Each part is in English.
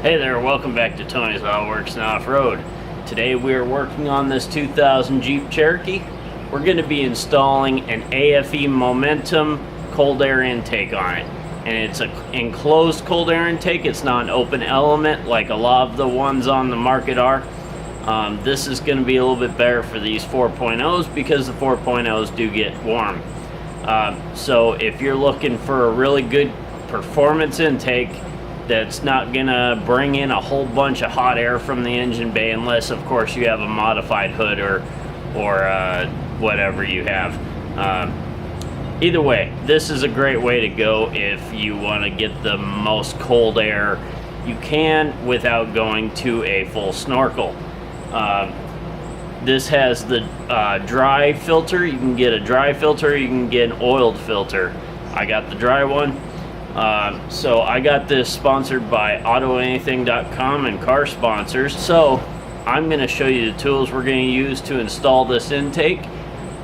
Hey there, welcome back to Tony's Auto Works and Off-Road. Today we are working on this 2000 Jeep Cherokee. We're going to be installing an aFe Momentum cold air intake on it. And it's an enclosed cold air intake, it's not an open element like a lot of the ones on the market are. This is going to be a little bit better for these 4.0s because the 4.0s do get warm. So if you're looking for a really good performance intake that's not gonna bring in a whole bunch of hot air from the engine bay, unless of course you have a modified hood or whatever you have. Either way, this is a great way to go if you want to get the most cold air you can without going to a full snorkel. This has the dry filter. You can get a dry filter, you can get an oiled filter. I got the dry one. So I got this sponsored by AutoAnything.com and car sponsors. So I'm going to show you the tools we're going to use to install this intake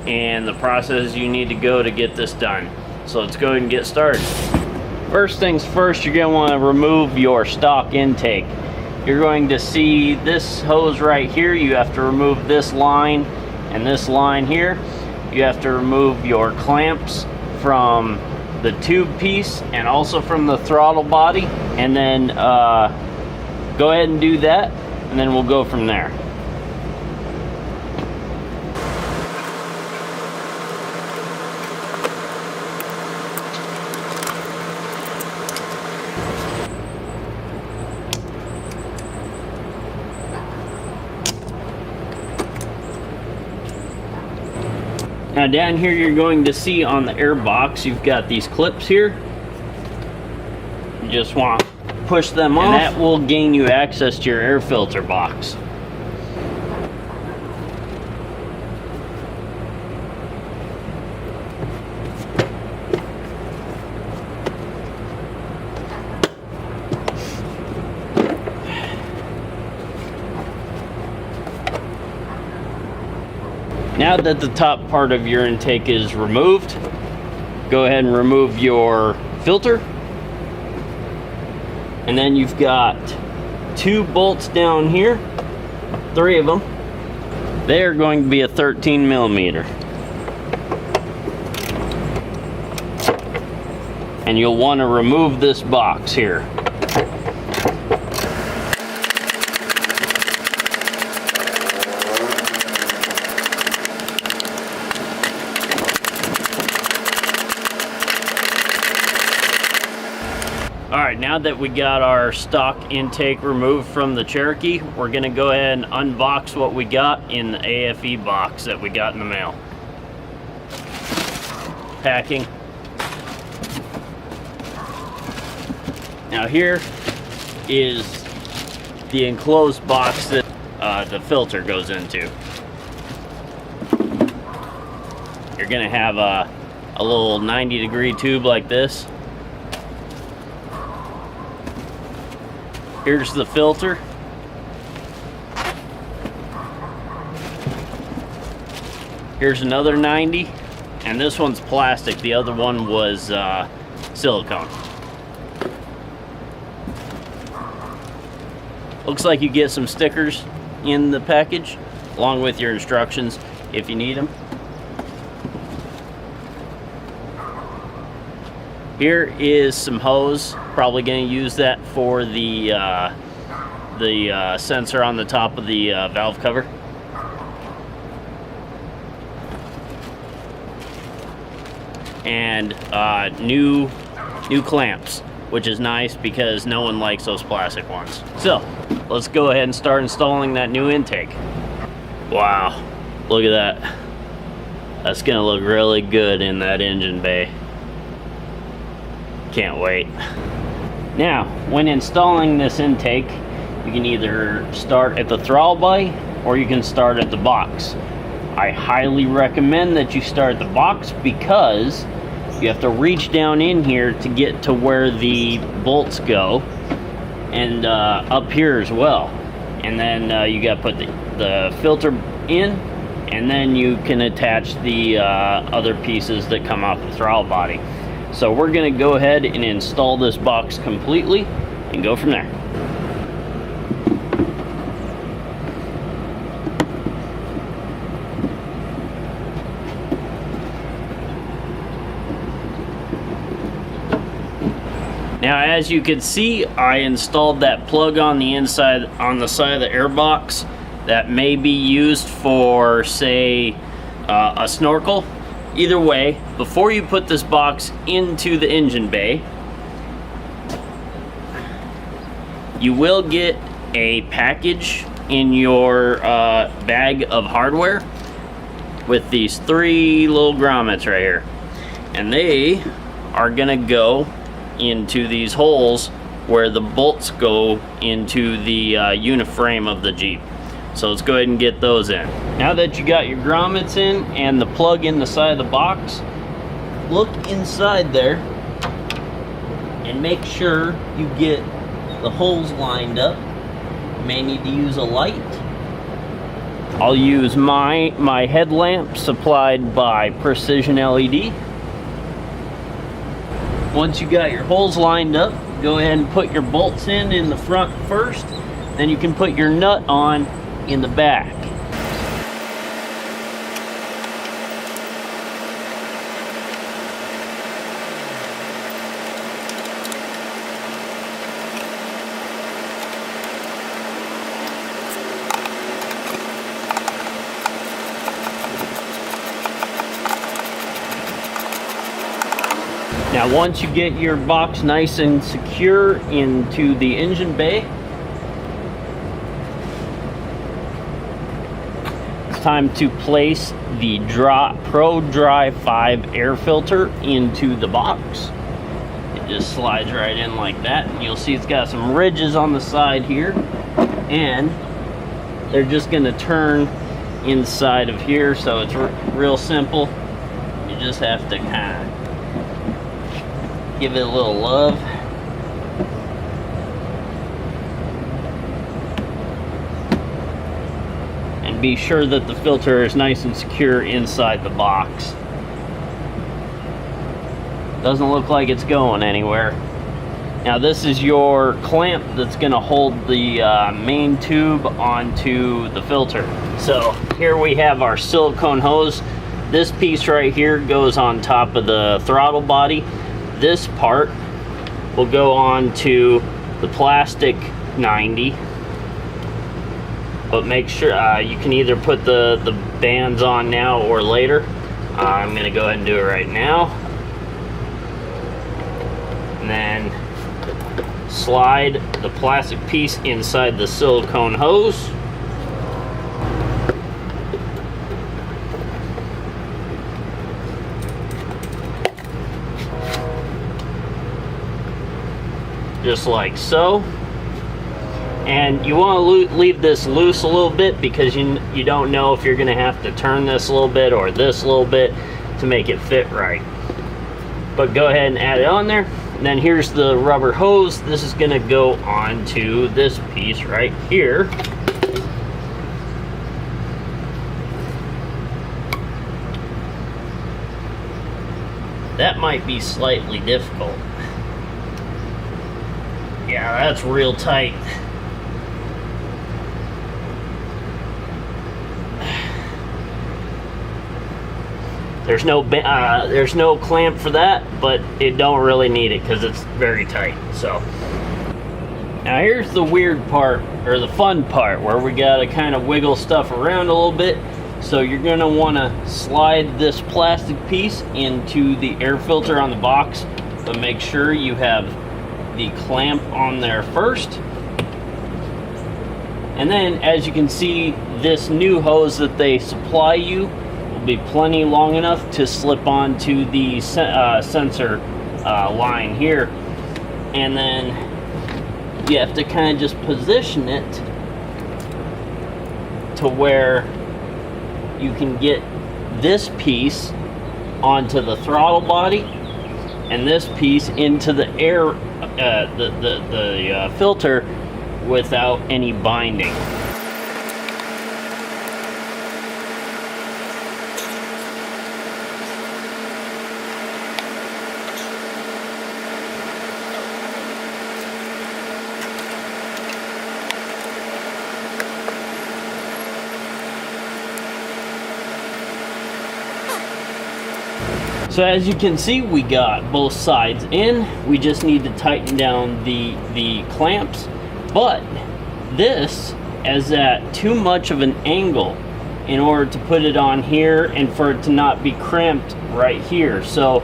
and the process you need to go to get this done. So let's go ahead and get started. First things first, you're going to want to remove your stock intake. You're going to see this hose right here. You have to remove this line and this line here. You have to remove your clamps from the tube piece and also from the throttle body, and then go ahead and do that, and then we'll go from there. Now down here you're going to see on the air box, you've got these clips here. You just want to push them off, and that will gain you access to your air filter box. Now that the top part of your intake is removed, go ahead and remove your filter. And then you've got 2 bolts down here, 3 of them. They are going to be a 13 millimeter. And you'll want to remove this box here. Alright, now that we got our stock intake removed from the Cherokee, we're going to go ahead and unbox what we got in the aFe box that we got in the mail. Packing. Now here is the enclosed box that the filter goes into. You're going to have a little 90-degree tube like this. Here's the filter. Here's another 90, and this one's plastic. The other one was silicone. Looks like you get some stickers in the package, along with your instructions if you need them. Here is some hose. Probably going to use that for the sensor on the top of the valve cover. And new clamps, which is nice because no one likes those plastic ones. So let's go ahead and start installing that new intake. Wow, look at that. That's going to look really good in that engine bay. Can't wait. Now, when installing this intake, you can either start at the throttle body or you can start at the box. I highly recommend that you start at the box because you have to reach down in here to get to where the bolts go, and up here as well. And then you got to put the filter in, and then you can attach the other pieces that come off the throttle body. So we're going to go ahead and install this box completely and go from there. Now, as you can see, I installed that plug on the inside, on the side of the air box that may be used for, say, a snorkel. Either way, before you put this box into the engine bay, you will get a package in your bag of hardware with these 3 little grommets right here, and they are gonna go into these holes where the bolts go into the uniframe of the Jeep. So let's go ahead and get those in. Now that you got your grommets in and the plug in the side of the box, look inside there and make sure you get the holes lined up. You may need to use a light. I'll use my headlamp supplied by Precision LED. Once you got your holes lined up, go ahead and put your bolts in the front first. Then you can put your nut on in the back. Now, once you get your box nice and secure into the engine bay, it's time to place the Pro Dry 5 air filter into the box. It just slides right in like that, and you'll see it's got some ridges on the side here, and they're just going to turn inside of here, so it's real simple. You just have to kind of give it a little love. And be sure that the filter is nice and secure inside the box. Doesn't look like it's going anywhere. Now, this is your clamp that's going to hold the main tube onto the filter. So here we have our silicone hose. This piece right here goes on top of the throttle body. This part will go on to the plastic 90, but make sure you can either put the bands on now or later. I'm going to go ahead and do it right now. And then slide the plastic piece inside the silicone hose. Just like so. And you want to leave this loose a little bit because you don't know if you're going to have to turn this a little bit or this a little bit to make it fit right. But go ahead and add it on there. And then here's the rubber hose. This is going to go onto this piece right here. That might be slightly difficult. Yeah, that's real tight. There's no clamp for that, but it don't really need it because it's very tight. So now here's the weird part, or the fun part, where we gotta kind of wiggle stuff around a little bit. So you're gonna want to slide this plastic piece into the air filter on the box, but make sure you have the clamp on there first. And then, as you can see, this new hose that they supply you will be plenty long enough to slip onto the sensor line here. And then you have to kind of just position it to where you can get this piece onto the throttle body and this piece into the air, the filter without any binding. So as you can see, we got both sides in. We just need to tighten down the clamps. But this is at too much of an angle in order to put it on here and for it to not be crimped right here. So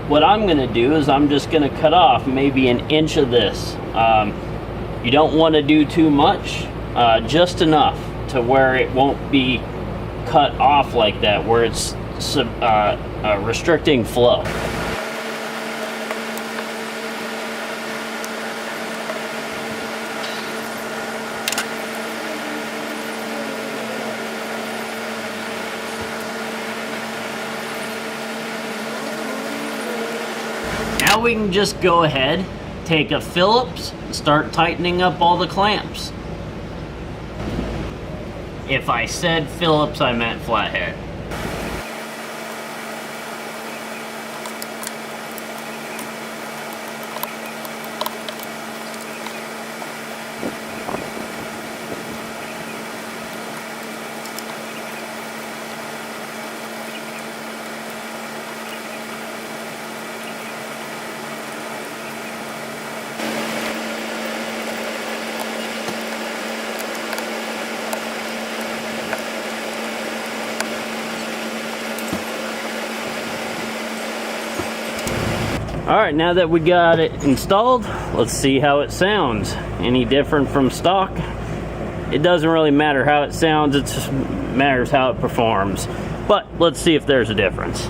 what I'm gonna do is I'm just gonna cut off maybe an inch of this. You don't want to do too much, just enough to where it won't be cut off like that, where it's restricting flow. Now we can just go ahead, take a Phillips, and start tightening up all the clamps. If I said Phillips, I meant flathead. Alright, now that we got it installed, let's see how it sounds. Any different from stock? It doesn't really matter how it sounds, it just matters how it performs. But let's see if there's a difference.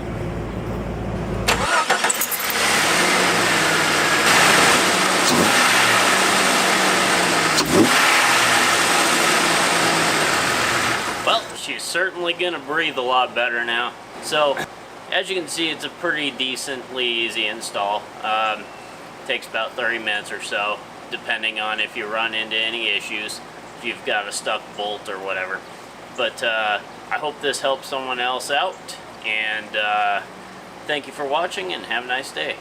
Well, she's certainly gonna breathe a lot better now. So, as you can see, it's a pretty decently easy install. Takes about 30 minutes or so, depending on if you run into any issues, if you've got a stuck bolt or whatever. But I hope this helps someone else out, and thank you for watching, and have a nice day.